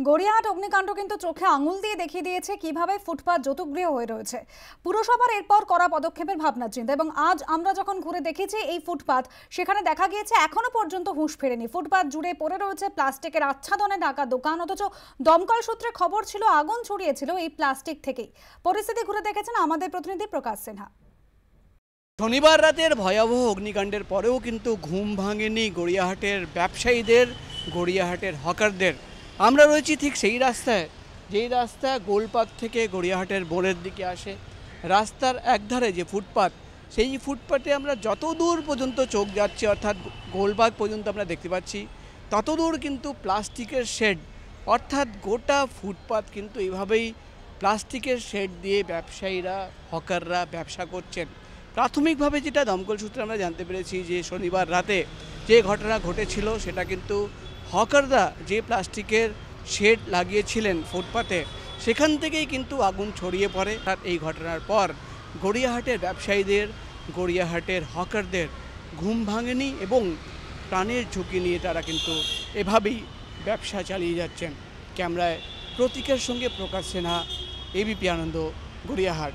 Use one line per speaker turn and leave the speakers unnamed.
গড়িয়াহাট অগ্নিকাণ্ড কিন্তু চোখে আঙুল দিয়ে দেখিয়ে দিয়েছে কিভাবে ফুটপাত যৌতুকগৃহ হয়ে রয়েছে। পুরসভার এরপর করা পদক্ষেপের ভাবনা চিন্তা, এবং আজ আমরা যখন ঘুরে দেখেছি এই ফুটপাত, সেখানে দেখা গিয়েছে এখনো পর্যন্ত হুঁশ ফেরেনি। ফুটপাত জুড়ে পড়ে রয়েছে প্লাস্টিকের আচ্ছাদনে ঢাকা দোকান, অথচ দমকল সূত্রে খবর ছিল আগুন ছড়িয়েছিল এই প্লাস্টিক থেকেই। পরিস্থিতি ঘুরে দেখেছেন আমাদের প্রতিনিধি প্রকাশ সিনহা।
শনিবার রাতের ভয়াবহ অগ্নিকাণ্ডের পরেও কিন্তু ঘুম ভাঙেনি গড়িয়াহাটের ব্যবসায়ীদের, গড়িয়াহাটের হকারদের। আমরা রয়েছি ঠিক সেই রাস্তায়, যেই রাস্তা গোলপাত থেকে গড়িয়াহাটের মোড়ের দিকে আসে। রাস্তার একধারে যে ফুটপাত, সেই ফুটপাতে আমরা যত দূর পর্যন্ত চোখ যাচ্ছে, অর্থাৎ গোলপাত পর্যন্ত আমরা দেখতে পাচ্ছি, তত দূর কিন্তু প্লাস্টিকের শেড, অর্থাৎ গোটা ফুটপাত কিন্তু এইভাবেই প্লাস্টিকের শেড দিয়ে ব্যবসায়ীরা, হকাররা ব্যবসা করছেন। প্রাথমিকভাবে যেটা দমকল সূত্রে আমরা জানতে পেরেছি যে শনিবার রাতে যে ঘটনা ঘটেছিল সেটা কিন্তু হকাররা যে প্লাস্টিকের শেড লাগিয়েছিলেন ফুটপাতে, সেখান থেকেই কিন্তু আগুন ছড়িয়ে পড়ে। আর এই ঘটনার পর গড়িয়াহাটের ব্যবসায়ীদের, গড়িয়াহাটের হকারদের ঘুম ভাঙেনি এবং প্রাণের ঝুঁকি নিয়ে তারা কিন্তু এভাবেই ব্যবসা চালিয়ে যাচ্ছেন। ক্যামেরায় প্রতীকের সঙ্গে প্রকাশ সিনহা, এবিপি আনন্দ, গড়িয়াহাট।